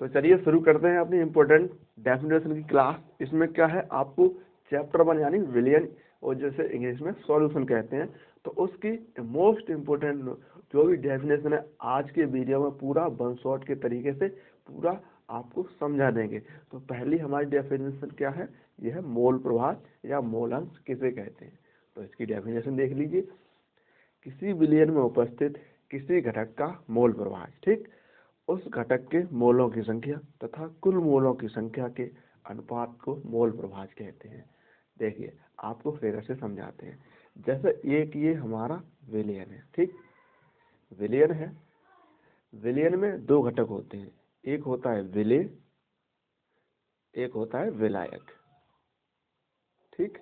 तो चलिए शुरू करते हैं अपनी इम्पोर्टेंट डेफिनेशन की क्लास। इसमें क्या है, आपको चैप्टर 1 यानी विलियन, और जैसे इंग्लिश में सॉल्यूशन कहते हैं, तो उसकी मोस्ट इम्पोर्टेंट जो भी डेफिनेशन है आज के वीडियो में पूरा वन शॉट के तरीके से पूरा आपको समझा देंगे। तो पहली हमारी डेफिनेशन क्या है, यह है मोल प्रभाव या मोल अंश किसे कहते हैं। तो इसकी डेफिनेशन देख लीजिए, किसी विलयन में उपस्थित किसी घटक का मोल प्रभाव, ठीक, उस घटक के मोलों की संख्या तथा कुल मोलों की संख्या के अनुपात को मोल प्रभाव कहते हैं। देखिए आपको फिर से समझाते हैं। जैसे एक ये हमारा विलयन है, ठीक, विलयन है, विलयन में दो घटक होते हैं, एक होता है विलेय, एक होता है विलायक, ठीक,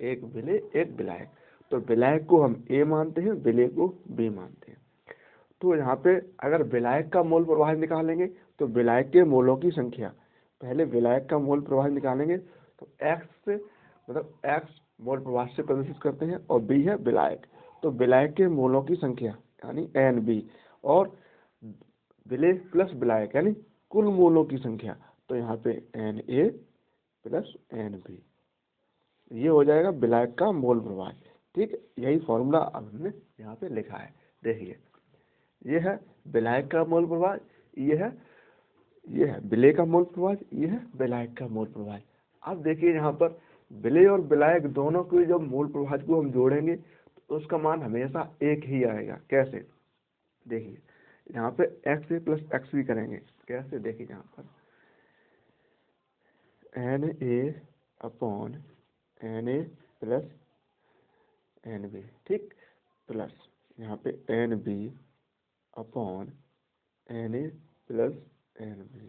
एक विलेय एक विलायक। तो विलायक को हम ए मानते हैं, विलेय को बी मानते हैं। तो यहाँ पे अगर विलायक का मोल प्रभाव निकालेंगे तो विलायक के मोलों की संख्या, पहले विलायक का मोल प्रभाव निकालेंगे तो एक्स से, मतलब एक्स मोल प्रभाव से प्रदर्शित करते हैं, और बी है विलायक, तो विलायक के मोलों की संख्या यानी एन बी, और विलेय प्लस विलायक यानी कुल मोलों की संख्या, तो यहाँ पे एन ए प्लस एन बी, ये हो जाएगा विलायक का मोल प्रभाव। ठीक, यही फॉर्मूला अब हमने यहाँ पे लिखा है। देखिए ये है विलायक का मोल प्रभाव, ये है विलेय का मोल प्रभाव, ये है विलायक का मोल प्रभाव। अब देखिए यहाँ पर विलेय और विलायक दोनों के जब मोल प्रभाव को हम जोड़ेंगे तो उसका मान हमेशा एक ही आएगा। कैसे, देखिए यहाँ पे x a plus x b करेंगे, कैसे, देखिए यहाँ पर n a upon n A plus N b, ठीक, प्लस यहाँ पे एन बी अपॉन एन ए प्लस एन बी,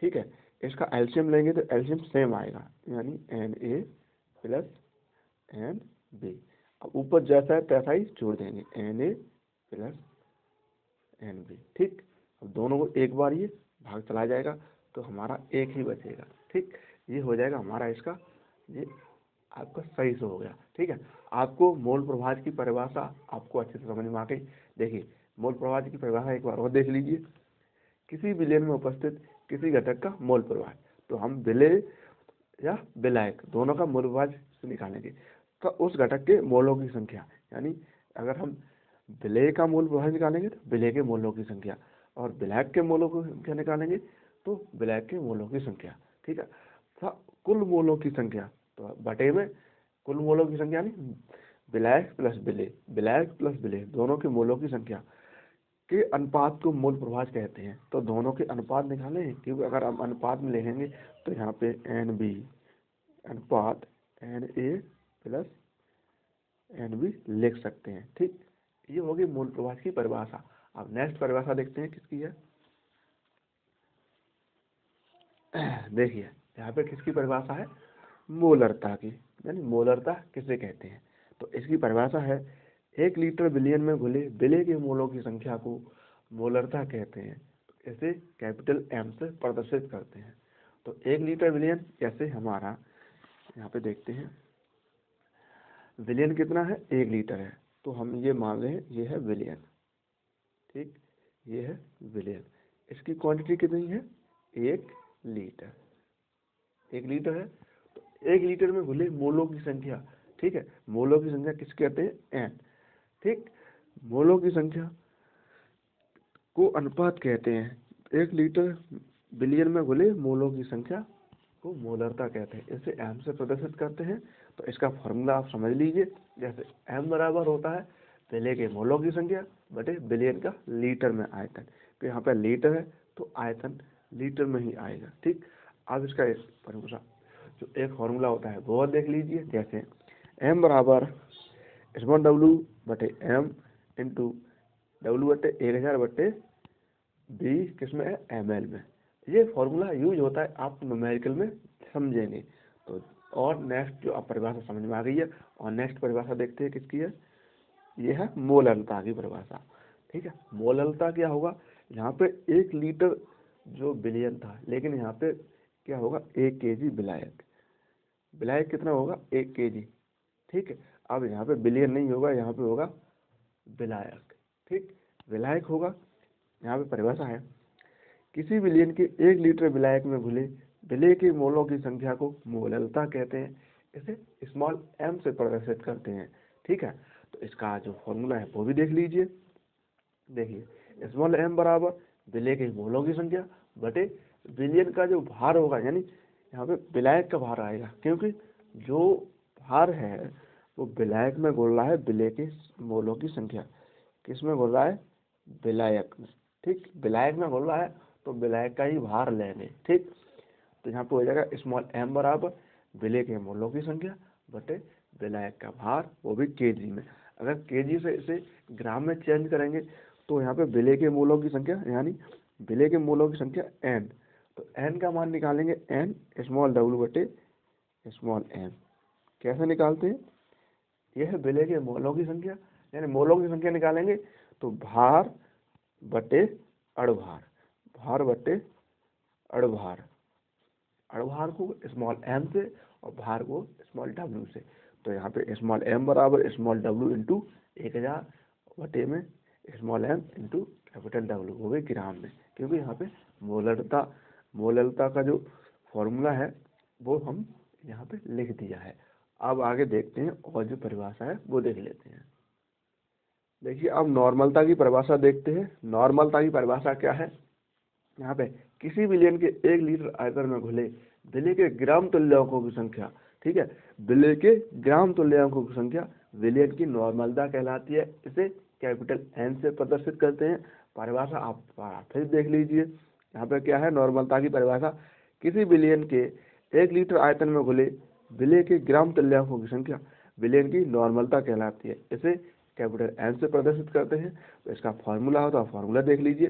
ठीक है। इसका एलसीएम लेंगे तो एलसीएम सेम आएगा, यानी एन ए प्लस एन बी। अब ऊपर जैसा है तैसा ही जोड़ देंगे, एन ए प्लस एन बी, ठीक। अब दोनों को एक बार ये भाग चला जाएगा तो हमारा एक ही बचेगा, ठीक। ये हो जाएगा हमारा इसका, ये आपका सही से हो गया, ठीक है। आपको मोल प्रभाव की परिभाषा आपको अच्छे से समझ में आ गई। देखिए मोल प्रभाव की परिभाषा एक बार और देख लीजिए, किसी विलयन में उपस्थित किसी घटक का मोल प्रभाव, तो हम विलेय या विलायक दोनों का मोल प्रभाव से निकालेंगे तो उस घटक के मोलों की संख्या, यानी अगर हम विलेय का मोल प्रभाव निकालेंगे तो विलेय के मोलों की संख्या, और विलायक के मोलों की संख्या निकालेंगे तो विलायक के मोलों की संख्या, ठीक है। कुल मोलों की संख्या, तो बटे में कुल मोलों की संख्या नहीं, विलायक प्लस विलेय, विलायक प्लस विलेय दोनों के मोलों की संख्या के अनुपात को मोल प्रभाव कहते हैं। तो दोनों के अनुपात निकालें, क्योंकि अगर हम अनुपात में लिखेंगे तो यहाँ पे एन बी अनुपात एन ए प्लस एन बी लिख सकते हैं, ठीक। ये होगी मोल प्रभाव की परिभाषा। अब नेक्स्ट परिभाषा देखते हैं किसकी है। देखिए यहाँ पे किसकी परिभाषा है, मोलरता की, यानी मोलरता किसे कहते हैं। तो इसकी परिभाषा है, एक लीटर विलयन में घुले विलेय के मोलों की संख्या को मोलरता कहते हैं। इसे कैपिटल एम से प्रदर्शित करते हैं। तो एक लीटर विलयन, जैसे हमारा यहाँ पे देखते हैं विलयन कितना है, एक लीटर है, तो हम ये मान रहे हैं ये है विलयन, ठीक, ये है विलयन। इसकी क्वांटिटी कितनी है, एक लीटर, एक लीटर है, तो एक लीटर में घुले मोलों की संख्या, ठीक है, मोलों की संख्या किस कहते हैं, एन, ठीक। मोलों की संख्या को अनुपात कहते हैं। एक लीटर विलयन में घुले मोलों की संख्या को मोलरता कहते हैं। इसे एम से प्रदर्शित करते हैं। तो इसका फॉर्मूला आप समझ लीजिए, जैसे एम बराबर होता है विलेय के मोलों की संख्या बटे विलयन का लीटर में आयतन। तो यहाँ पे लीटर है तो आयतन लीटर में ही आएगा, ठीक। अब इसका एक फॉर्मूला, जो एक फॉर्मूला होता है वो देख लीजिए, जैसे एम बराबर स्मॉल डब्लू बटे एम इंटू डब्लू बटे 1000 बटे बी, किसमें है, एम एल में। ये फॉर्मूला यूज होता है, आप न्यूमेरिकल में समझेंगे। तो और नेक्स्ट जो आप परिभाषा समझ में आ गई है, और नेक्स्ट परिभाषा देखते हैं किसकी है, ये है मोलरता की परिभाषा, ठीक है। मोलरता क्या होगा, यहाँ पे एक लीटर जो विलयन था, लेकिन यहाँ पे क्या होगा, 1 केजी विलायक, विलायक कितना होगा, 1 केजी, ठीक है। अब यहाँ पे विलयन नहीं होगा, यहाँ पे होगा विलायक, ठीक, विलायक होगा। यहाँ पे परिभाषा है, किसी विलयन के 1 लीटर विलायक में घुले विलेय के मोलों की संख्या को मोललता कहते हैं। इसे स्मॉल m से प्रदर्शित करते हैं। ठीक है, तो इसका जो फॉर्मूला है वो भी देख लीजिए। देखिए स्मॉल m बराबर विलेय के मोलों की संख्या बटे विलयन का जो भार होगा, यानी यहाँ पे विलायक का भार आएगा, क्योंकि जो भार है वो विलायक में घुल रहा है विलेय के मोलों की संख्या। किस में घुल रहा है? विलायक में। ठीक, विलायक में घुल रहा है तो विलायक का ही भार लेंगे। ठीक, तो यहाँ पे हो जाएगा स्मॉल m बराबर विलेय के मोलों की संख्या बटे विलायक का भार, वो भी केजी में। अगर केजी से इसे ग्राम में चेंज करेंगे तो यहाँ पे विलेय के मोलों की संख्या, यानी विलेय के मोलों की संख्या n, तो n का मान निकालेंगे n स्मॉल w बटे स्मॉल m। कैसे निकालते हैं? यह है विलेय के मोलों की संख्या, यानी मोलों की संख्या निकालेंगे तो भार बटे अणुभार, भार बटे अणुभार, अणुभार को स्मॉल m से और भार को स्मॉल w से। तो यहाँ पे स्मॉल m बराबर स्मॉल w इंटू 1000 बटे में small m into capital W हो गए ग्राम में, क्योंकि यहाँ पे मोललता का जो फॉर्मूला है वो हम यहाँ पे लिख दिया है। अब आगे देखते हैं और जो परिभाषा है वो देख लेते हैं। देखिए अब नॉर्मलता की परिभाषा देखते हैं। नॉर्मलता की परिभाषा क्या है? यहाँ पे किसी विलयन के 1 लीटर आयतन में घुले विलेय के ग्राम तुल्यांकों की संख्या, ठीक है, विलेय के ग्राम तुल्यांकों की संख्या विलयन की नॉर्मलता कहलाती है। इसे कैपिटल N से प्रदर्शित करते हैं। परिभाषा आप फिर देख लीजिए। यहाँ पे क्या है नॉर्मलता की परिभाषा? किसी विलयन के 1 लीटर आयतन में घुले विलेय के ग्राम तुल्यांकों की संख्या विलयन की नॉर्मलता कहलाती है। इसे कैपिटल N से प्रदर्शित करते हैं। तो इसका फॉर्मूला होता है, फॉर्मूला देख लीजिए।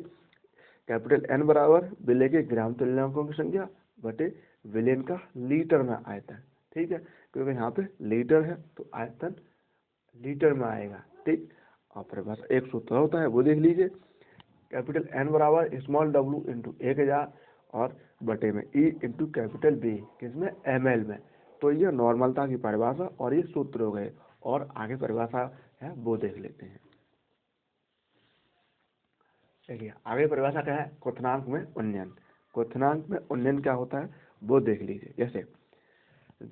कैपिटल N बराबर विलेय के ग्राम तुल्यांकों की संख्या बटे विलयन का लीटर में आयतन। ठीक है, क्योंकि यहाँ पे लीटर है तो आयतन लीटर में आएगा। ठीक, और परिभाषा एक सूत्र होता है वो देख लीजिए। कैपिटल N बराबर स्मॉल w इंटू 1000 और बटे में E इंटू कैपिटल B, किसमें? ml में। तो ये नॉर्मलता की परिभाषा और ये सूत्र हो गए। और आगे परिभाषा है वो देख लेते हैं। देखिए आगे परिभाषा क्या है? क्वथनांक में उन्नयन। क्वथनांक में उन्नयन क्या होता है वो देख लीजिए। जैसे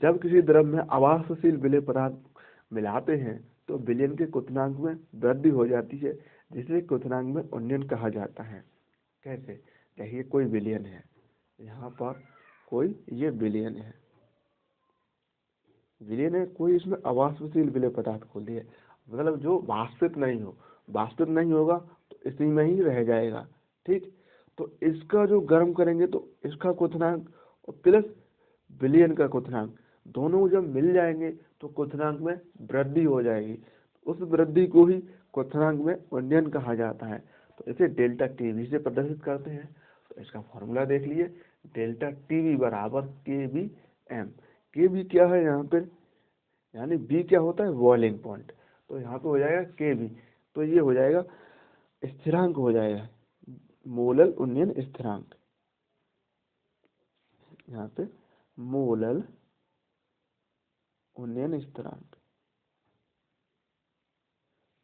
जब किसी द्रव में आवासशील विलेय पदार्थ मिलाते हैं तो विलयन के क्वथनांक में वृद्धि हो जाती है, जिसे क्वथनांक में उन्नयन कहा जाता है। कैसे? देखिए कोई विलयन है, यहाँ पर कोई ये विलयन है, विलयन है कोई, इसमें आवासशील विलेय पदार्थ खोल दिया, मतलब जो वाष्पित नहीं हो, वाष्पित नहीं होगा तो इसी में ही रह जाएगा। ठीक, तो इसका जो गर्म करेंगे तो इसका क्वथनांक और प्लस विलयन का क्वथनांक दोनों जब मिल जाएंगे तो क्वथनांक में वृद्धि हो जाएगी। उस वृद्धि को ही क्वथनांक में उन्नयन कहा जाता है। तो इसे डेल्टा टीवी से प्रदर्शित करते हैं। तो इसका फॉर्मूला देख लिए। डेल्टा टीवी बराबर केबी एम। केबी क्या है यहाँ पे, यानी बी क्या होता है? Boiling point. तो यहाँ पे हो जाएगा केबी, तो ये हो जाएगा स्थिरांक हो जाएगा, मोलल उन्नयन स्थिरांक। यहाँ पे मोलल उन्नयन स्थिरांक।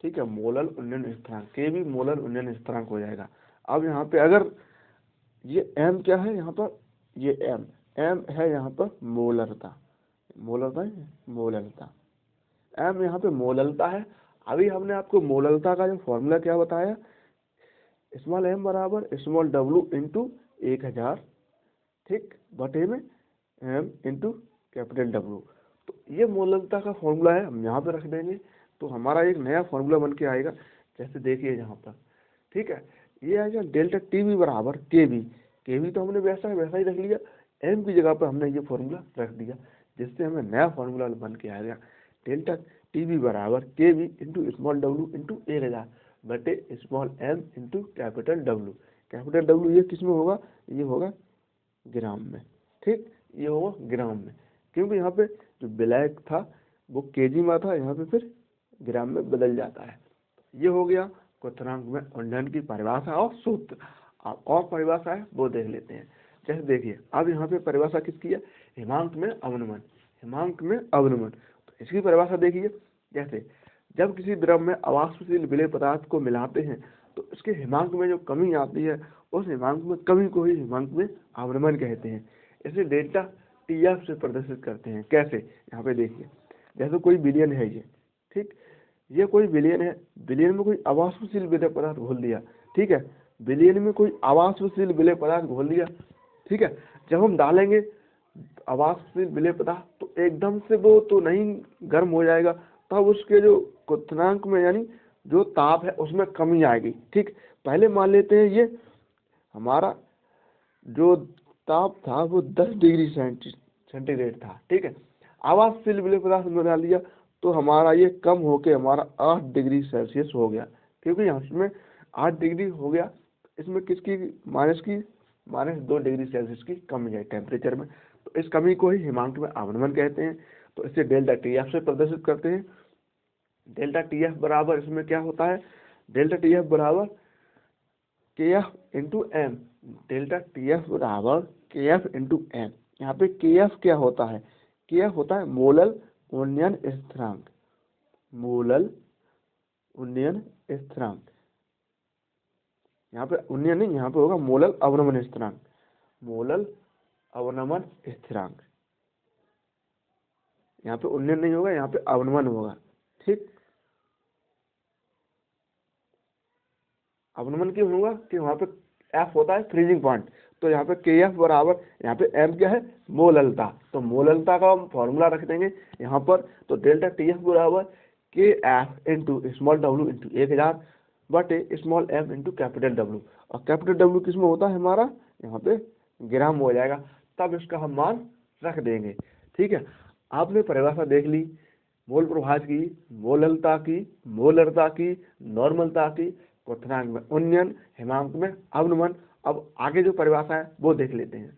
ठीक है, मोलल उन्नयन स्थिरांक के भी मोलल उन्नयन स्थिरांक हो जाएगा। अब यहाँ पे अगर ये m क्या है, यहाँ पर ये m है, यहाँ पर मोलरता, मोलरता है, मोललता, m यहाँ पे मोललता है। अभी हमने आपको मोललता का जो फॉर्मूला क्या बताया, स्मॉल m बराबर स्मॉल w इंटू 1000, ठीक, बटे में m इंटू कैपिटल W। तो ये मोललता का फॉर्मूला है, हम यहाँ पे रख देंगे तो हमारा एक नया फॉर्मूला बन के आएगा। जैसे देखिए यहाँ पर, ठीक है, ये आएगा डेल्टा टीवी बराबर केवी। केवी तो हमने वैसा ही रख लिया, m की जगह पर हमने ये फॉर्मूला रख दिया, जिससे हमें नया फॉर्मूला बन के आएगा। डेल्टा टीवी बराबर केवी इंटू स्मॉल w इंटू 1000 बटे small m into capital W। Capital W ये किस में होगा? ये होगा ग्राम में। ठीक, ये होगा ग्राम में, क्योंकि यहाँ पे जो विलायक था वो केजी में था, यहाँ पे फिर ग्राम में बदल जाता है। ये हो गया क्वथनांक में उन्नयन की परिभाषा और सूत्र। अब और परिभाषा है वो देख लेते हैं। जैसे देखिए अब यहाँ पे परिभाषा किसकी है? हिमांक में अवनमन। हिमांक में अवनमन, तो इसकी परिभाषा देखिए। जैसे जब किसी द्रव में अवाष्पशील विलेय पदार्थ को मिलाते हैं तो इसके हिमांक में जो कमी आती है उस हिमांक में कमी को ही हिमांक में अवनमन कहते हैं। इसे डेल्टा टीएफ से प्रदर्शित करते हैं। कैसे? यहाँ पे देखिए, जैसे कोई विलयन है ये, ठीक, ये कोई विलयन है, विलयन में कोई अवाष्पशील विलेय पदार्थ घोल दिया, ठीक है, विलयन में कोई अवाष्पशील विलेय पदार्थ घोल दिया, ठीक है। जब हम डालेंगे अवाष्पशील विलेय पदार्थ तो एकदम से वो तो नहीं गर्म हो जाएगा, तब उसके जो क्वथनांक में यानी जो ताप है उसमें कमी आएगी, ठीक। पहले मान लेते हैं ये हमारा जो ताप था वो 10 डिग्री सेंटीग्रेड था, ठीक है। अवाष्पशील विलेय पदार्थ में डाल दिया तो हमारा ये कम होके हमारा 8 डिग्री सेल्सियस हो गया, क्योंकि यहाँ इसमें 8 डिग्री हो गया, इसमें किसकी -2 डिग्री सेल्सियस की कमी है टेम्परेचर में। तो इस कमी को ही हिमांक में अवनमन कहते हैं। तो इसे डेल्टा टीएफ से प्रदर्शित करते हैं। डेल्टा टीएफ बराबर इसमें क्या होता है, डेल्टा टीएफ बराबर kf into m, delta tf बराबर केएफ इंटू एम। यहाँ पे केएफ क्या होता है, केएफ होता है मोलल उन्नयन स्थिरांक, मोलल उन्नयन स्थिरांक। यहाँ पे उन्नयन नहीं, यहाँ पे होगा मोलल अवनमन स्थिरांक, मोलल अवनमन स्थिरांक। यहाँ पे उन्नयन नहीं होगा, यहाँ पे अवनमन होगा, ठीक। अवनमन क्यों होगा कि वहाँ पे एफ होता है फ्रीजिंग पॉइंट, तो यहाँ पे के एफ बराबर, यहाँ पे एम क्या है, मोललता, तो मोललता का हम फॉर्मूला रख देंगे यहाँ पर। तो डेल्टा टी एफ बराबर k f into small W into 1000 बटे स्मॉल एम इंटू कैपिटल डब्ल्यू, और कैपिटल डब्ल्यू किस में होता है हमारा, यहाँ पे ग्राम में हो जाएगा, तब इसका हम मान रख देंगे, ठीक है। आपने परिभाषा देख ली मोल प्रभाज की, मोललता की, मोलरता की, नॉर्मलता की, क्वथनांक में उन्नयन, हिमांक में अवनमन। अब आगे जो परिभाषा है वो देख लेते हैं।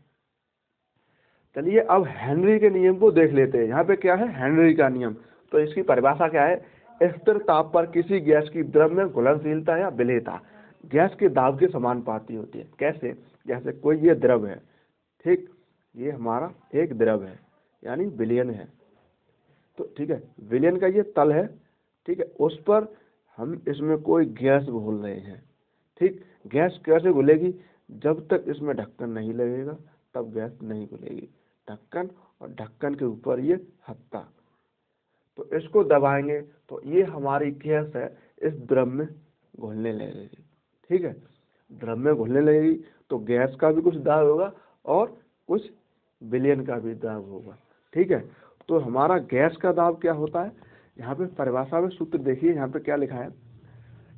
चलिए अब हेनरी के नियम को देख लेते हैं। यहाँ पे क्या है, हेनरी का नियम। तो इसकी परिभाषा क्या है, स्थिर ताप पर किसी गैस की द्रव में घुलनशीलता या विलेयता गैस के दाब के समानुपाती होती है। कैसे? जैसे कोई ये द्रव है, ठीक, ये हमारा एक द्रव है यानी विलयन है, तो ठीक है, विलयन का ये तल है, ठीक है, उस पर हम इसमें कोई गैस घोल रहे हैं, ठीक। गैस कैसे घुलेगी, जब तक इसमें ढक्कन नहीं लगेगा तब गैस नहीं घुलेगी। ढक्कन और ढक्कन के ऊपर ये हत्ता, तो इसको दबाएंगे तो ये हमारी गैस है इस द्रव में घुलने लगेगी, ठीक है। द्रव में घुलने लगेगी तो गैस का भी कुछ दाब होगा और कुछ विलयन का भी दाब होगा, ठीक है। तो हमारा गैस का दाब क्या होता है, यहाँ पे परिभाषा में सूत्र देखिए, यहाँ पे क्या लिखा है,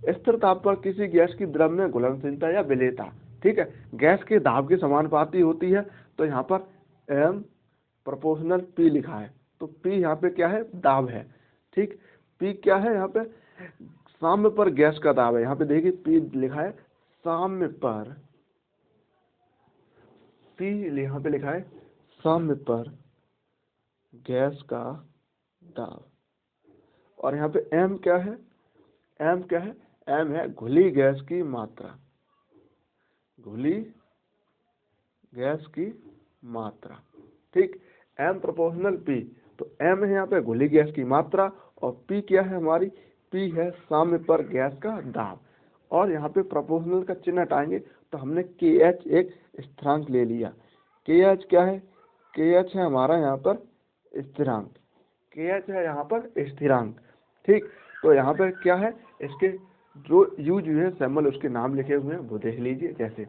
स्थिर ताप पर किसी गैस की द्रव में घुलनशीलता या विलेयता, ठीक है, गैस के दाब के समानुपाती होती है। तो यहाँ पर एम प्रोपोर्शनल पी लिखा है, तो पी यहाँ पे क्या है, दाब है, ठीक। पी क्या है, यहाँ पे साम्य पर गैस का दाब है। यहाँ पे देखिए पी लिखा है साम्य पर, पी यहाँ पे लिखा है साम्य पर गैस का दाब। और यहाँ पे एम क्या है, एम क्या है, एम है घुली गैस की मात्रा, घुली गैस की मात्रा, ठीक। एम प्रोपोर्शनल पी, तो एम है यहाँ पे घुली गैस की मात्रा और पी क्या है हमारी, पी है साम्य पर गैस का दाब। और यहाँ पे प्रोपोर्शनल का चिन्ह हटाएंगे तो हमने के एच एक स्थिरांक ले लिया। के एच क्या है, के एच है हमारा यहाँ पर स्थिरांक, के एच है यहाँ पर स्थिरांक, ठीक। तो यहाँ पर क्या है, इसके जो यूज हुए सैम्बल उसके नाम लिखे हुए हैं वो देख लीजिए। जैसे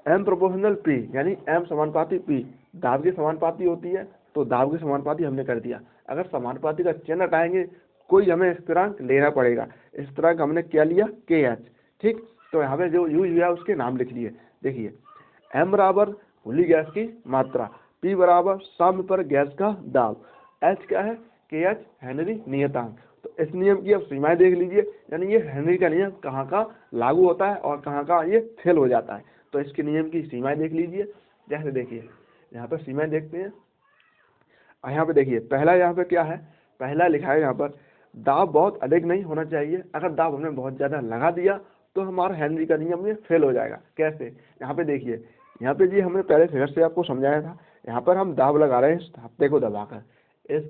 एम प्रोपोर्शनल पी यानी एम समानुपाती पी, दाब के समानुपाती होती है, तो दाब के समानुपाती हमने कर दिया। अगर समानुपाती का चिन्ह हटाएंगे कोई हमें स्थिरांक लेना पड़ेगा, स्थिरांक हमने क्या लिया, के एच, ठीक। तो यहाँ पे जो यूज हुआ उसके नाम लिख लिए। देखिए एम बराबर घुली गैस की मात्रा, पी बराबर साम्य पर गैस का दाब, एच क्या है, के एच हेनरी नियतांक। तो इस नियम की अब सीमाएं देख लीजिए, यानी ये हेनरी का नियम कहाँ का लागू होता है और कहाँ का ये फेल हो जाता है। तो इसके नियम की सीमाएं देख लीजिए। जैसे देखिए यहाँ पर सीमाएं देखते हैं, और यहाँ पे देखिए पहला यहाँ पे क्या है, पहला लिखा है यहाँ पर दाब बहुत अधिक नहीं होना चाहिए। अगर दाब हमने बहुत ज़्यादा लगा दिया तो हमारा हेनरी का नियम ये फेल हो जाएगा। कैसे, यहाँ पे देखिए, यहाँ पे जी हमने पहले फिगर से आपको समझाया था, यहाँ पर हम दाब लगा रहे हैं इस हत्ते को दबाकर, इस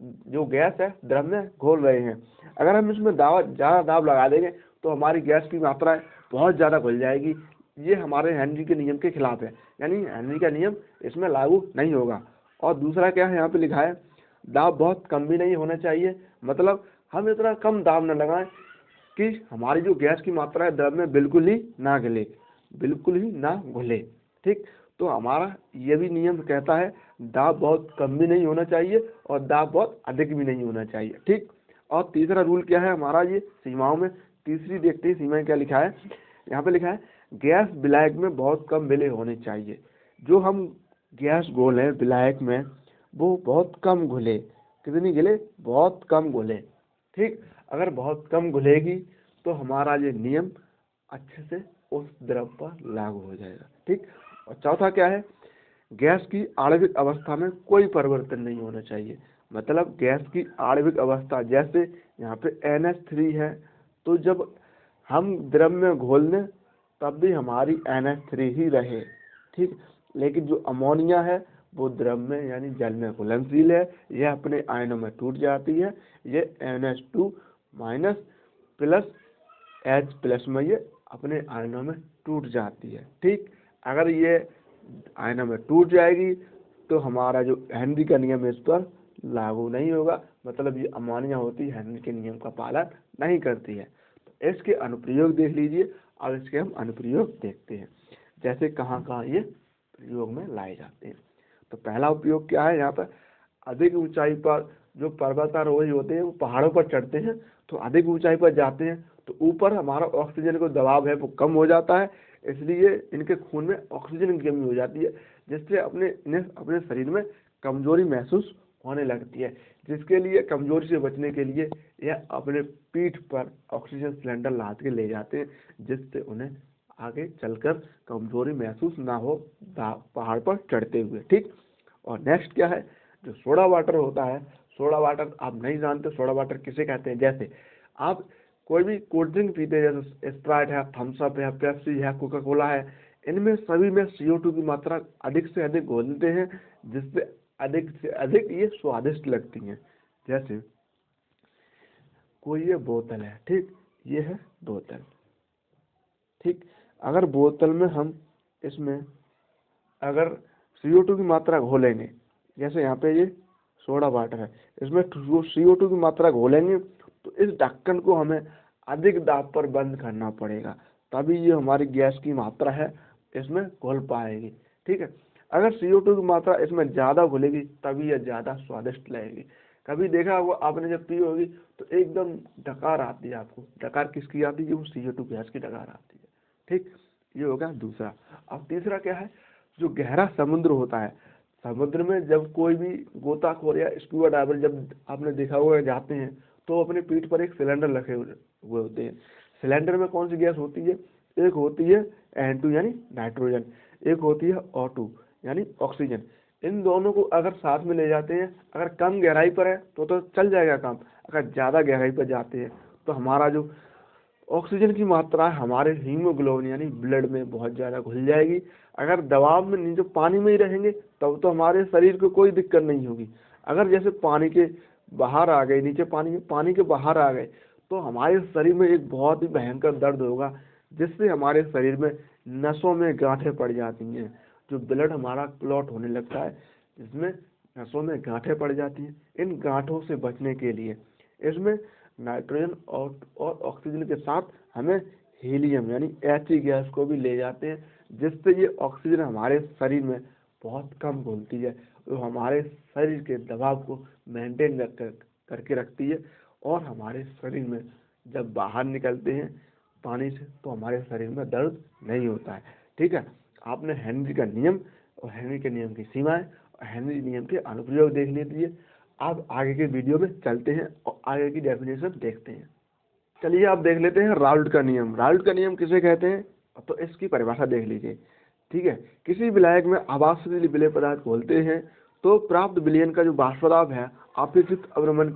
जो गैस है द्रव में घोल रहे हैं। अगर हम इसमें ज़्यादा दाब लगा देंगे तो हमारी गैस की मात्रा बहुत ज़्यादा घुल जाएगी, ये हमारे हेनरी के नियम के खिलाफ है, यानी हेनरी का नियम इसमें लागू नहीं होगा। और दूसरा क्या है, यहाँ पे लिखा है दाब बहुत कम भी नहीं होना चाहिए, मतलब हम इतना कम दाब न लगाएं कि हमारी जो गैस की मात्रा है द्रव में बिल्कुल ही ना घुले, बिल्कुल ही ना घुले। ठीक, तो हमारा ये भी नियम कहता है दाब बहुत कम भी नहीं होना चाहिए और दाब बहुत अधिक भी नहीं होना चाहिए। ठीक, और तीसरा रूल क्या है हमारा, ये सीमाओं में तीसरी देखते हैं सीमाएं क्या लिखा है। यहाँ पे लिखा है गैस विलायक में बहुत कम विलेय होने चाहिए। जो हम गैस घोल है विलायक में वो बहुत कम घुले, कितनी घुले, बहुत कम घुले। ठीक, अगर बहुत कम घुलेगी तो हमारा ये नियम अच्छे से उस द्रव पर लागू हो जाएगा। ठीक, और चौथा क्या है, गैस की आणविक अवस्था में कोई परिवर्तन नहीं होना चाहिए, मतलब गैस की आणविक अवस्था जैसे यहाँ पे NH3 है, तो जब हम द्रव में घोल दें तब भी हमारी NH3 ही रहे। ठीक, लेकिन जो अमोनिया है वो द्रव में यानी जल में घुलनशील है, यह अपने आयनों में टूट जाती है, ये NH2 minus plus H plus में ये अपने आयनों में टूट जाती है। ठीक, अगर ये आयनों में टूट जाएगी तो हमारा जो हेनरी का नियम इस पर लागू नहीं होगा, मतलब ये अमोनिया होती है हेनरी के नियम का पालन नहीं करती है। तो इसके अनुप्रयोग देख लीजिए, और इसके हम अनुप्रयोग देखते हैं, जैसे कहाँ कहाँ ये प्रयोग में लाए जाते हैं। तो पहला उपयोग क्या है, यहाँ पर अधिक ऊंचाई पर जो पर्वतारोही होते हैं वो पहाड़ों पर चढ़ते हैं, तो अधिक ऊंचाई पर जाते हैं तो ऊपर हमारा ऑक्सीजन का दबाव है वो कम हो जाता है, इसलिए इनके खून में ऑक्सीजन की कमी हो जाती है, जिससे इन्हें अपने शरीर में कमजोरी महसूस होने लगती है, जिसके लिए कमजोरी से बचने के लिए यह अपने पीठ पर ऑक्सीजन सिलेंडर लाद के ले जाते हैं, जिससे उन्हें आगे चलकर कमजोरी महसूस ना हो पहाड़ पर चढ़ते हुए। ठीक, और नेक्स्ट क्या है, जो सोडा वाटर होता है, सोडा वाटर आप नहीं जानते सोडा वाटर किसे कहते हैं, जैसे आप कोई भी कोल्ड ड्रिंक पीते हैं जैसे स्प्राइट है, थम्स अप है, पेप्सी है, कोका कोला है, इनमें सभी में CO2 की मात्रा अधिक से अधिक घोलते हैं, जिससे अधिक से अधिक ये स्वादिष्ट लगती हैं। जैसे कोई ये बोतल है, ठीक, ये है बोतल। ठीक, अगर बोतल में हम इसमें अगर CO2 की मात्रा घोलेंगे, जैसे यहाँ पे ये सोडा वाटर है, इसमें CO2 की मात्रा घोलेंगे तो इस ढक्कन को हमें अधिक दाब पर बंद करना पड़ेगा, तभी ये हमारी गैस की मात्रा है इसमें घुल पाएगी। ठीक है, अगर CO2 की मात्रा इसमें ज़्यादा घुलेगी तभी यह ज़्यादा स्वादिष्ट लगेगी। कभी देखा होगा आपने, जब पी होगी तो एकदम डकार आती है, आपको डकार किसकी आती है, वो CO2 गैस की डकार आती है। ठीक, ये हो गया दूसरा। अब तीसरा क्या है, जो गहरा समुद्र होता है, समुद्र में जब कोई भी गोताखोर या स्कूबा डाइवर जब आपने देखा हुआ जाते हैं तो अपने पीठ पर एक सिलेंडर रखे हुए होते हैं। सिलेंडर में कौन सी गैस होती है, एक होती है N2 यानी नाइट्रोजन, एक होती है O2 यानी ऑक्सीजन। इन दोनों को अगर साथ में ले जाते हैं, अगर कम गहराई पर है तो चल जाएगा काम, अगर ज़्यादा गहराई पर जाते हैं तो हमारा जो ऑक्सीजन की मात्रा है हमारे हीमोग्लोबिन यानी ब्लड में बहुत ज़्यादा घुल जाएगी। अगर दबाव में नीचे पानी में ही रहेंगे तब तो हमारे शरीर को कोई दिक्कत नहीं होगी, अगर जैसे पानी के बाहर आ गए, नीचे पानी के बाहर आ गए तो हमारे शरीर में एक बहुत ही भयंकर दर्द होगा, जिससे हमारे शरीर में नसों में गांठें पड़ जाती हैं, जो ब्लड हमारा क्लॉट होने लगता है, जिसमें नसों में गांठें पड़ जाती हैं। इन गांठों से बचने के लिए इसमें नाइट्रोजन और ऑक्सीजन के साथ हमें हीलियम यानी He गैस को भी ले जाते हैं, जिससे ये ऑक्सीजन हमारे शरीर में बहुत कम घुलती है, तो हमारे शरीर के दबाव को मेंटेन करके रखती है, और हमारे शरीर में जब बाहर निकलते हैं पानी से तो हमारे शरीर में दर्द नहीं होता है। ठीक है, आपने हेनरी का नियम और हेनरी के नियम की सीमाएं और हेनरी नियम के अनुप्रयोग देख लीजिए। अब आगे के वीडियो में चलते हैं और आगे की डेफिनेशन देखते हैं। चलिए आप देख लेते हैं राउल्ट का नियम। राउल्ट का नियम किसे कहते हैं, तो इसकी परिभाषा देख लीजिए। ठीक है, किसी विलायक में आवासीय विलेय पदार्थ घोलते हैं तो प्राप्त विलयन का जो बाष्पदाब है अपेक्षित अवनमन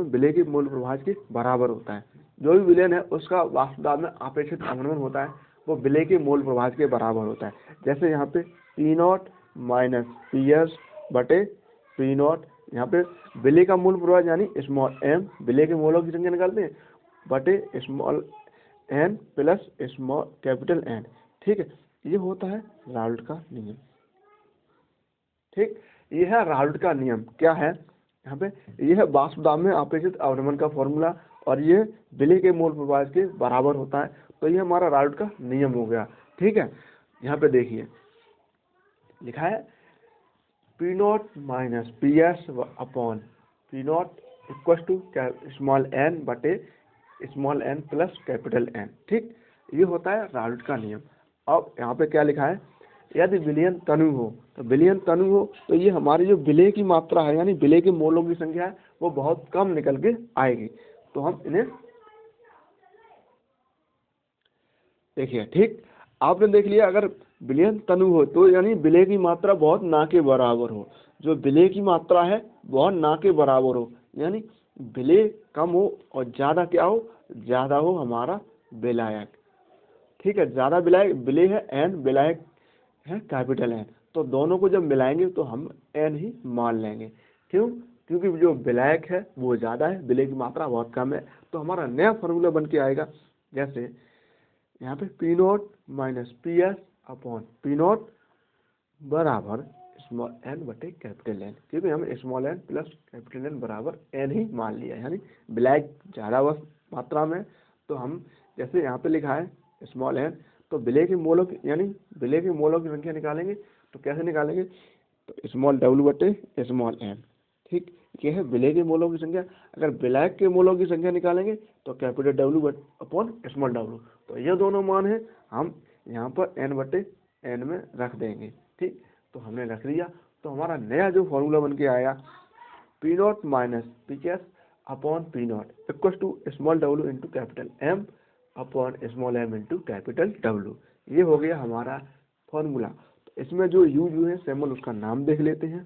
विलेय के मूल प्रभाव के बराबर होता है। जो भी विलयन है उसका बाष्पदाब में अपेक्षित अवनमन होता है वो विलेय के मूल प्रभाव के बराबर होता है। जैसे यहाँ पे P0 माइनस PS बटे P0, यहाँ पे विलेय का मूल प्रभाव यानी स्मॉल m, विलेय के मोलों की संख्या निकालते हैं, बटे small N plus small capital N. ठीक है, ये होता है राउल्ट का नियम। ठीक, ये है राउल्ट का नियम। क्या है यहाँ पे, ये है वाष्पदाब में अपेक्षित अवनमन का फॉर्मूला, और ये विलेय के मोल प्रवाह के बराबर होता है। तो ये हमारा राउल्ट का नियम हो गया। ठीक है, यहाँ पे देखिए लिखा है P not minus P S upon P not equal to small N बटे small N plus capital N. ठीक, ये होता है राउल्ट का नियम। अब यहाँ पे क्या लिखा है, यदि विलयन तनु हो, तो विलयन तनु हो तो ये हमारी जो विलेय की मात्रा है यानी विलेय के मोलों की संख्या है वो बहुत कम निकल के आएगी। तो हम इन्हें देखिए। ठीक, आपने देख लिया, अगर विलयन तनु हो तो यानी विलेय की मात्रा बहुत ना के बराबर हो। जो विलेय की मात्रा है बहुत ना के बराबर हो, यानी विलेय कम हो और ज़्यादा क्या हो, ज़्यादा हो हमारा विलायक। ठीक है, ज़्यादा विलायक विलेय है एन, विलायक है कैपिटल एन, तो दोनों को जब मिलाएंगे तो हम एन ही मान लेंगे। क्यों, क्योंकि जो विलायक है वो ज़्यादा है, विलेय की मात्रा बहुत कम है। तो हमारा नया फॉर्मूला बन के आएगा, जैसे यहाँ पे p not minus P S upon P naught बराबर स्मॉल एन बटे कैपिटल एन, क्योंकि हम small N plus capital n बराबर एन ही मान लिया, यानी विलायक ज़्यादा मात्रा में। तो हम जैसे यहाँ पे लिखा है स्मॉल एन, तो विलेय के मोलों की यानी विलेय के मोलों की संख्या निकालेंगे तो कैसे निकालेंगे, तो स्मॉल डब्ल्यू बटे स्मॉल एन। ठीक, ये है विलेय के मोलों की संख्या। अगर विलायक के मोलों की संख्या निकालेंगे तो capital W upon small W. तो ये दोनों मान है, हम यहाँ पर एन बटे एन में रख देंगे। ठीक, तो हमने रख दिया, तो हमारा नया जो फॉर्मूला बन के आया P not minus P S upon P not equal to small W into capital M upon small M into capital W. ये हो गया हमारा फॉर्मूला। तो इसमें जो यूज हुए हैं सैम्पल उसका नाम देख लेते हैं।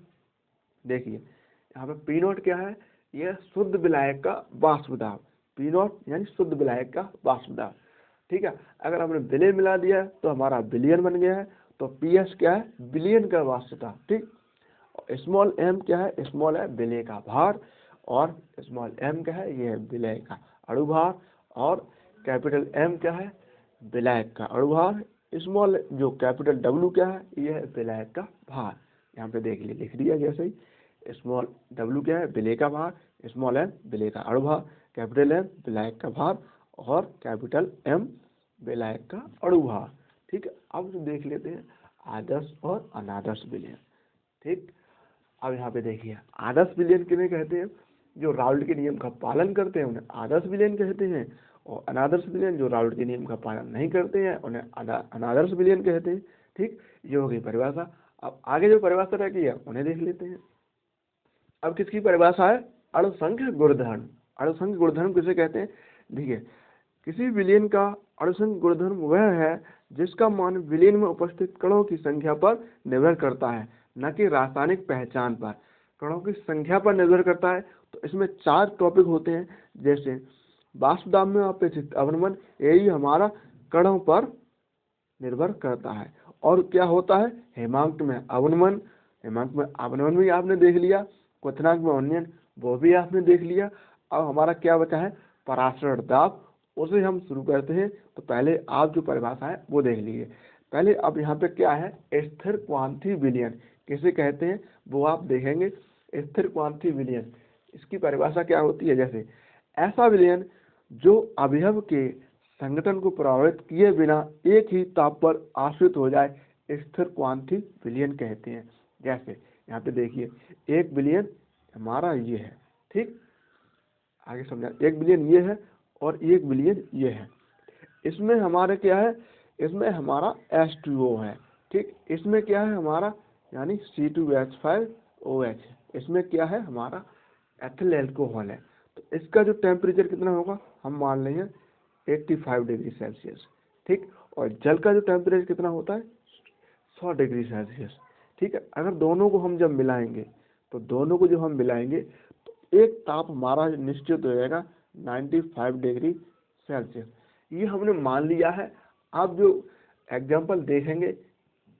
देखिए यहाँ पे पी नॉट क्या है, यह शुद्ध विलायक का वाष्प दाब। पी नॉट यानी शुद्ध विलायक का वाष्प दाब। ठीक है, अगर हमने विलेय मिला दिया तो हमारा विलियन बन गया है। तो पी एस क्या है, विलियन का वाष्प दाब। ठीक, स्मॉल एम क्या है, स्मॉल है विलेय का भार, और स्मॉल एम क्या है, ये है विलेय का अणुभार, और कैपिटल एम क्या है, विलायक का अणुभार। स्मॉल जो कैपिटल डब्ल्यू क्या है, ये है विलायक का भार। यहाँ पे देख लिए लिख दिया जैसे ही, स्मॉल डब्ल्यू क्या है, विलेय का भार, स्मॉल एम विलेय का अणुभार, कैपिटल एम विलायक का भार, और कैपिटल एम विलायक का अणुभार। ठीक है, अब जो देख लेते हैं आदर्श और अनादर्श विलयन। ठीक, अब यहाँ पे देखिए आदर्श विलयन किन्हें कहते हैं, जो राउल्ट के नियम का पालन करते हैं उन्हें आदर्श विलयन कहते हैं, और अनादर्श विलयन जो राउल्ट के नियम का पालन नहीं करते हैं उन्हें अनादर्श विलयन कहते हैं। ठीक, ये हो गई परिभाषा। अब आगे जो परिभाषा रह गई है उन्हें देख लेते हैं। अब किसकी परिभाषा है, अणुसंख्य गुणधर्म। अणुसंख्य गुणधर्म किसे कहते हैं, देखिए किसी विलयन का अणुसंख्य गुणधर्म वह है जिसका मान विलयन में उपस्थित कणों की संख्या पर निर्भर करता है, न कि रासायनिक पहचान पर। कणों की संख्या पर निर्भर करता है। तो इसमें 4 टॉपिक होते हैं, जैसे वाष्पदाब में अपेक्षित अवनमन, यही हमारा कणों पर निर्भर करता है। और क्या होता है, हेमांक में अवनमन, हेमांक में अवनमन भी आपने देख लिया, क्वथनांक में उन्नयन वो भी आपने देख लिया। अब हमारा क्या बचा है, परासरण दाब, उसे हम शुरू करते हैं। तो पहले आप जो परिभाषा है वो देख लीजिए पहले। अब यहाँ पे क्या है, स्थिर क्वांथी विलयन किसे कहते हैं वो आप देखेंगे। स्थिर क्वांथी विलयन, इसकी परिभाषा क्या होती है, जैसे ऐसा विलयन जो अवयव के संगठन को प्रभावित किए बिना एक ही ताप पर आश्रित हो जाए, स्थिर क्वांथी विलयन कहते हैं। जैसे यहाँ पे देखिए एक विलयन हमारा ये है, ठीक, आगे समझा, एक विलयन ये है और एक विलयन ये है। इसमें हमारे क्या है, इसमें हमारा H2O है, ठीक, इसमें क्या है हमारा यानी C2H5OH, इसमें क्या है हमारा एथिल एल्कोहल है। तो इसका जो टेम्परेचर कितना होगा, हम मान लेंगे 85 डिग्री सेल्सियस, ठीक, और जल का जो टेम्परेचर कितना होता है 100 डिग्री सेल्सियस, ठीक है। अगर दोनों को हम जब मिलाएंगे तो दोनों को जब हम मिलाएंगे तो एक ताप हमारा निश्चित हो जाएगा 95 डिग्री सेल्सियस। ये हमने मान लिया है। आप जो एग्जाम्पल देखेंगे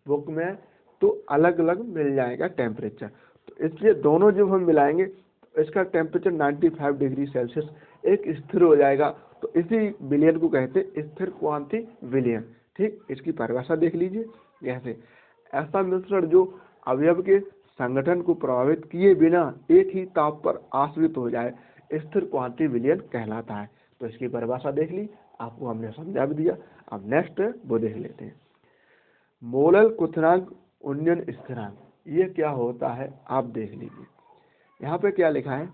बुक में तो अलग अलग मिल जाएगा टेम्परेचर, तो इसलिए दोनों जब हम मिलाएंगे तो इसका टेम्परेचर 95 डिग्री सेल्सियस एक स्थिर हो जाएगा। तो इसी विलयन को कहते हैं स्थिर क्वांति विलयन। ठीक, इसकी परिभाषा देख लीजिए। जैसे ऐसा मिश्रण जो अवयव के संगठन को प्रभावित किए बिना एक ही ताप पर आश्रित हो जाए स्थिर क्वांति विलयन कहलाता है। तो इसकी परिभाषा देख ली, आपको हमने समझा भी दिया। अब नेक्स्ट वो देख लेते हैं, मोलल क्वथनांक उन्नयन स्थिरांक। ये क्या होता है आप देख लीजिए। यहाँ पे क्या लिखा है,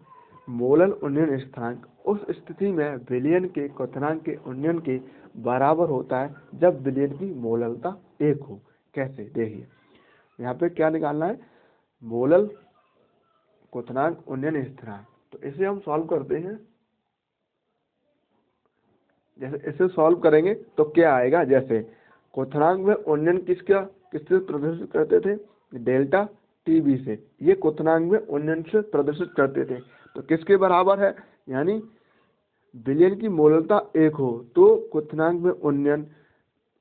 मोलल उन्नयन स्थिरांक उस स्थिति में विलयन के क्वथनांक के उन्नयन के बराबर होता है जब विलयन की मोललता 1 हो। कैसे, देखिए यहाँ पे क्या निकालना है, मोलल क्वथनांक उन्नयन स्थिरांक। तो इसे हम सॉल्व करते हैं। जैसे इसे सॉल्व करेंगे तो क्या आएगा, जैसे क्वथनांक में उन्नयन किससे प्रदर्शित करते थे, डेल्टा टीबी से। ये क्वथनांक में उन्नयन से प्रदर्शित करते थे, तो किसके बराबर है, यानी विलयन की मोललता 1 हो तो क्वथनांक में उन्नयन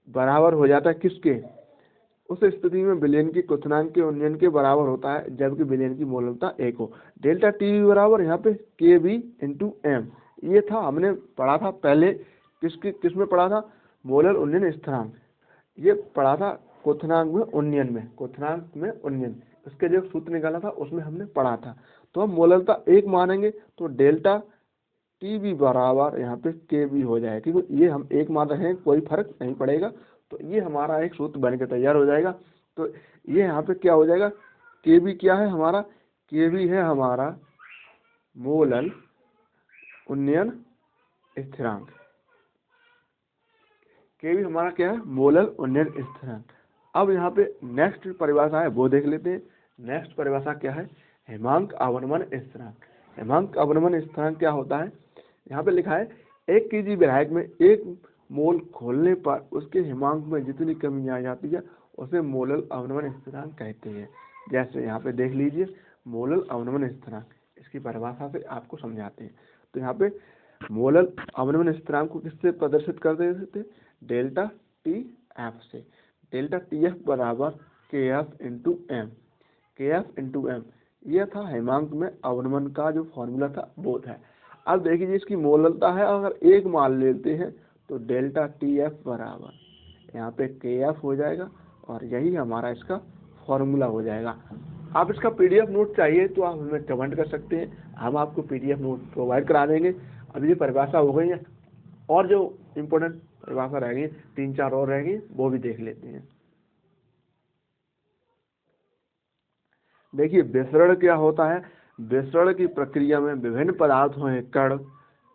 बराबर हो जाता है किसके, उस स्थिति में विलयन की क्वथनांक के उन्नयन के बराबर होता है जबकि विलयन की मोललता 1 हो। डेल्टा टी बराबर यहाँ पे के बी इंटू एम। ये था, हमने पढ़ा था पहले, किसमें पढ़ा था, मोलल उन्नयन स्थिरांक। ये पढ़ा था क्वथनांक में उन्नयन में, क्वथनांक में उन्नयन, इसके जो सूत्र निकाला था उसमें हमने पढ़ा था। तो हम मोललता 1 मानेंगे तो डेल्टा टी बी बराबर यहाँ पे के बी हो जाएगा, क्योंकि ये हम 1 मान रहे हैं, कोई फर्क नहीं पड़ेगा। तो ये हमारा एक सूत्र बन के तैयार हो जाएगा। तो ये यहाँ पे क्या हो जाएगा, के बी क्या है हमारा, के बी है हमारा मोलल उन्नयन स्थिरांक। के भी हमारा क्या है, मोलल उन्नयन स्थिरांक। अब यहाँ पे नेक्स्ट परिभाषा है वो देख लेते हैं। नेक्स्ट परिभाषा क्या है, हिमांक अवनमन स्थिरांक। हिमांक अवनमन स्थिरांक क्या होता है, यहाँ पे लिखा है 1 kg विलायक में 1 मोल खोलने पर उसके हिमांक में जितनी कमी आ जाती है उसे मोलल अवनमन स्थिरांक कहते हैं। जैसे यहाँ पे देख लीजिए, मोलल अवनमन स्थिरांक, इसकी परिभाषा से आपको समझाते हैं। तो यहाँ पे मोलल अवनमन स्थिरांक को किससे प्रदर्शित करते थे, डेल्टा टी एफ से। डेल्टा टी एफ बराबर के एफ इंटू एम, के एफ इंटू एम। यह था हिमांक में अवनमन का जो फॉर्मूला था वो था। अब देखिए इसकी मोललता है, अगर 1 मान लेते हैं तो डेल्टा टी एफ बराबर यहाँ पे के एफ हो जाएगा और यही हमारा इसका फॉर्मूला हो जाएगा। आप इसका पीडीएफ नोट चाहिए तो आप हमें कमेंट कर सकते हैं, हम आपको पीडीएफ नोट प्रोवाइड करा देंगे। अब ये परिभाषा हो गई है, और जो इम्पोर्टेंट परिभाषा रह गई 3-4 और रह गई, वो भी देख लेते हैं। देखिए विसरण क्या होता है, विसरण की प्रक्रिया में विभिन्न पदार्थों के कण,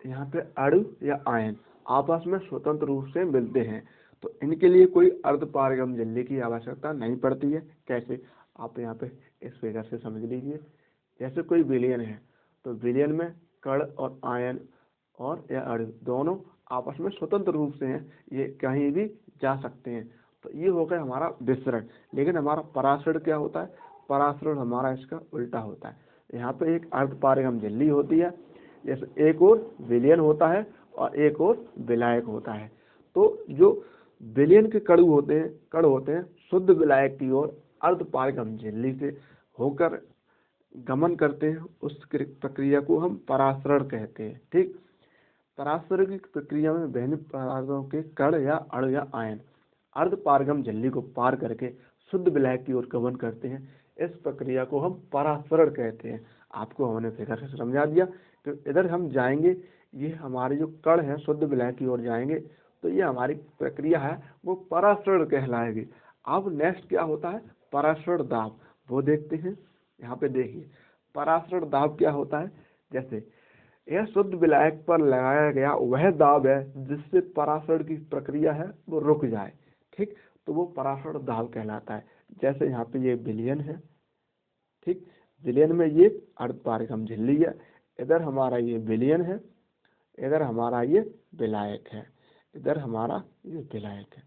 यहाँ पे अणु या आयन आपस में स्वतंत्र रूप से मिलते हैं, तो इनके लिए कोई अर्धपारगम झिल्ली की आवश्यकता नहीं पड़ती है। कैसे, आप यहाँ पे इस फिगर से समझ लीजिए। जैसे कोई विलयन है तो विलयन में कण और आयन और या अणु दोनों आपस में स्वतंत्र रूप से हैं, ये कहीं भी जा सकते हैं। तो ये हो गया हमारा विसरण। लेकिन हमारा परासरण क्या होता है, परासरण हमारा इसका उल्टा होता है। यहाँ पे एक अर्धपारगम झिल्ली होती है, जैसे एक और विलयन होता है और एक और विलायक होता है। तो जो विलयन के कण होते हैं शुद्ध विलायक की ओर अर्धपारगम झिल्ली से होकर गमन करते हैं, उस प्रक्रिया को हम परासरण कहते हैं। ठीक, परासरण की प्रक्रिया में विभिन्न पदार्थों के कण या अणु या आयन अर्धपारगम झिल्ली को पार करके शुद्ध विलायक की ओर गमन करते हैं, इस प्रक्रिया को हम परासरण कहते हैं। आपको हमने फिगर से समझा दिया। तो इधर हम जाएंगे, ये हमारे जो कण है शुद्ध विलायक की ओर जाएंगे, तो ये हमारी प्रक्रिया है वो परासरण कहलाएगी। अब नेक्स्ट क्या होता है, परासरण दाब, वो देखते हैं। यहाँ पे देखिए परासरण दाब क्या होता है, जैसे यह शुद्ध विलायक पर लगाया गया वह दाब है जिससे परासरण की प्रक्रिया है वो रुक जाए। ठीक, तो वो परासरण दाब कहलाता है। जैसे यहाँ पे ये विलयन है, ठीक, विलयन में ये अर्धपारगम झिल्ली है, इधर हमारा ये विलयन है, इधर हमारा ये विलायक है, इधर हमारा ये विलायक है।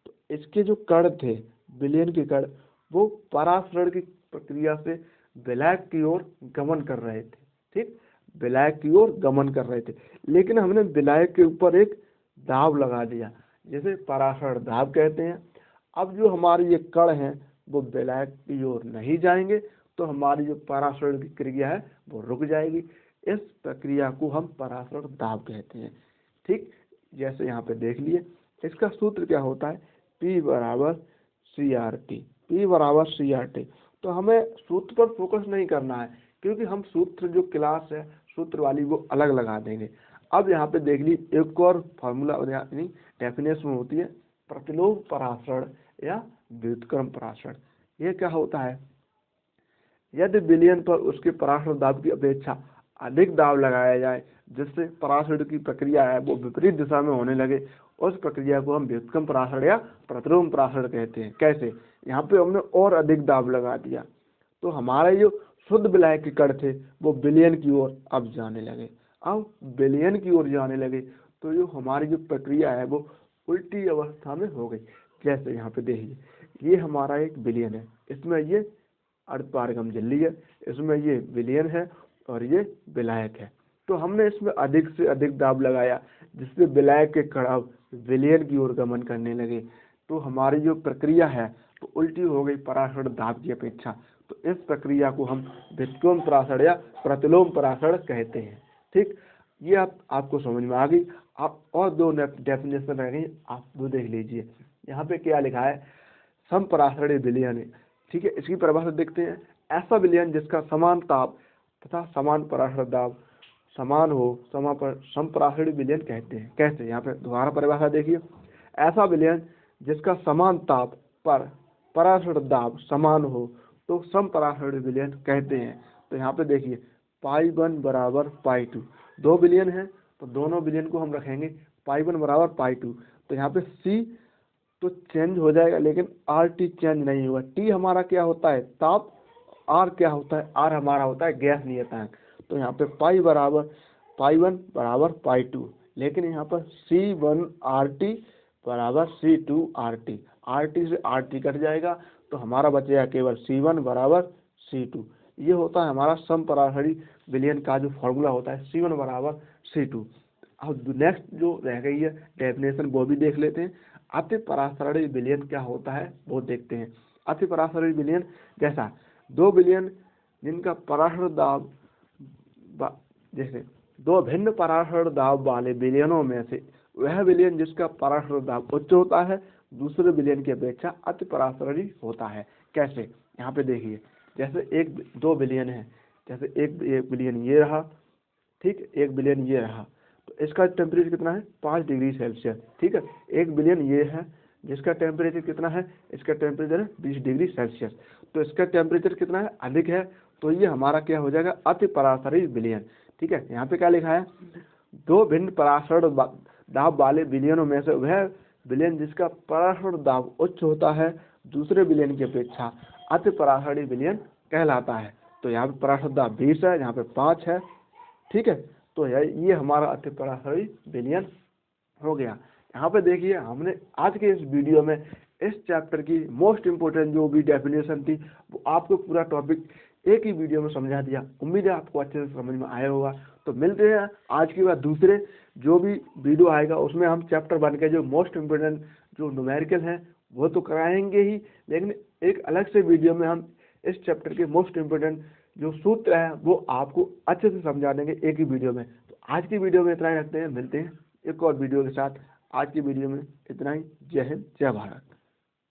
तो इसके जो कण थे विलयन के कण, वो परासरण की प्रक्रिया से विलायक की ओर गमन कर रहे थे। ठीक, विलायक की ओर गमन कर रहे थे, लेकिन हमने विलायक के ऊपर एक दाब लगा दिया, जिसे परासरण दाब कहते हैं। अब जो हमारे ये कण हैं वो विलायक की ओर नहीं जाएंगे, तो हमारी जो परासरण की क्रिया है वो रुक जाएगी। इस प्रक्रिया को हम परासरण दाब कहते हैं। ठीक, जैसे यहाँ पे देख लिए, इसका सूत्र क्या होता है, P बराबर CRT, P बराबर CRT। तो हमें सूत्र पर फोकस नहीं करना है, क्योंकि हम सूत्र जो क्लास है सूत्र वाली वो अलग लगा देंगे। अब यहाँ पे देख ली एक और फार्मूला यानी डेफिनेशन होती है प्रतिलोम परासरण या व्युत्क्रम परासरण। ये क्या होता है, यदि विलयन पर उसके परासरण दाब की अपेक्षा अधिक दाब लगाया जाए जिससे परासरण की प्रक्रिया है वो विपरीत दिशा में होने लगे, उस प्रक्रिया को हम व्युत्क्रम परासरण या प्रतिलोम परासरण कहते हैं। कैसे, यहाँ पे हमने और अधिक दाब लगा दिया तो हमारा जो शुद्ध विलय के कण थे वो विलयन की ओर अब जाने लगे। अब विलयन की ओर जाने लगे तो जो हमारी जो प्रक्रिया है वो उल्टी अवस्था में हो गई। जैसे यहाँ पे देखिए, ये हमारा एक विलयन है, इसमें ये अर्धपारगम झिल्ली है, इसमें ये विलयन है और ये विलायक है। तो हमने इसमें अधिक से अधिक दाब लगाया जिससे विलायक के कण अब विलयन की ओर गमन करने लगे, तो हमारी जो प्रक्रिया है तो उल्टी हो गई परासरण दाब की अपेक्षा। तो इस प्रक्रिया को हम व्युत्क्रम परासरण या प्रतिलोम परासरण कहते हैं। ठीक, ये आपको समझ में आ गई। आप और दो डेफिनेशन रह गई, आप वो देख लीजिए। यहाँ पे क्या लिखा है, समपरासरणीय विलयन है। ठीक है, इसकी परिभाषा देखते हैं, ऐसा विलयन जिसका समान ताप तथा समान परासरण दाब समान हो समपरासरणीय विलयन कहते हैं। कैसे, यहाँ पे दोबारा परिभाषा देखिए, ऐसा विलयन जिसका समान ताप पर परासरण दाब समान हो तो समपरासरणीय विलयन कहते हैं। तो यहाँ पे देखिए π1 बराबर π2, दो विलयन है तो दोनों विलयन को हम रखेंगे π1 बराबर π2। तो यहाँ पे C तो चेंज हो जाएगा लेकिन RT चेंज नहीं होगा। T हमारा क्या होता है, ताप, R क्या होता है, R हमारा होता है गैस नियतांक। तो यहाँ पे π1 बराबर π2, लेकिन यहाँ पर C1RT बराबर C2RT, RT से RT कट जाएगा तो हमारा बचेगा केवल C1 बराबर C2। ये होता है हमारा समपरासरणीय विलयन का जो फॉर्मूला होता है, C1 बराबर C2। अब नेक्स्ट जो रह गई है डेफिनेशन वो भी देख लेते हैं। अति परासरणीय विलयन क्या होता है वो देखते हैं। अति परासरणीय विलयन जैसा दो विलयन जिनका परासरण दाब जैसे दो भिन्न परासरण दाब वाले विलयनों में से वह विलयन जिसका परासरण दाब उच्च होता है दूसरे विलयन की अपेक्षा अति परासरणीय होता है। कैसे, यहाँ पे देखिए, जैसे दो विलयन है, जैसे एक विलयन ये रहा, ठीक, एक विलयन ये रहा, तो इसका टेम्परेचर कितना है 5 डिग्री सेल्सियस। ठीक है, एक विलयन ये है जिसका टेम्परेचर कितना है, इसका टेम्परेचर है 20 डिग्री सेल्सियस। तो इसका टेम्परेचर कितना है, अधिक है, तो ये हमारा क्या हो जाएगा, अति परासरणीय विलयन। ठीक है, यहाँ पे क्या लिखा है, दो भिन्न परासरण दाब वाले विलयनों में से वह विलयन जिसका परासरण दाब उच्च होता है दूसरे विलयन की अपेक्षा अति परासरणीय विलयन कहलाता है। तो यहाँ पे परासरण दाब 20 है, यहाँ पे 5 है। ठीक है, तो ये हमारा अति परासरणीय विलयन हो गया। यहाँ पे देखिए, हमने आज के इस वीडियो में इस चैप्टर की मोस्ट इम्पोर्टेंट जो भी डेफिनेशन थी वो आपको पूरा टॉपिक एक ही वीडियो में समझा दिया। उम्मीद है आपको अच्छे से समझ में आया होगा। तो मिलते हैं आज के बाद दूसरे जो भी वीडियो आएगा उसमें हम चैप्टर 1 के जो मोस्ट इम्पोर्टेंट जो न्यूमेरिकल हैं वो तो कराएंगे ही, लेकिन एक अलग से वीडियो में हम इस चैप्टर के मोस्ट इम्पोर्टेंट जो सूत्र है वो आपको अच्छे से समझा देंगे एक ही वीडियो में। तो आज की वीडियो में इतना ही रखते हैं, मिलते हैं एक और वीडियो के साथ। आज की वीडियो में इतना ही। जय हिंद, जय भारत।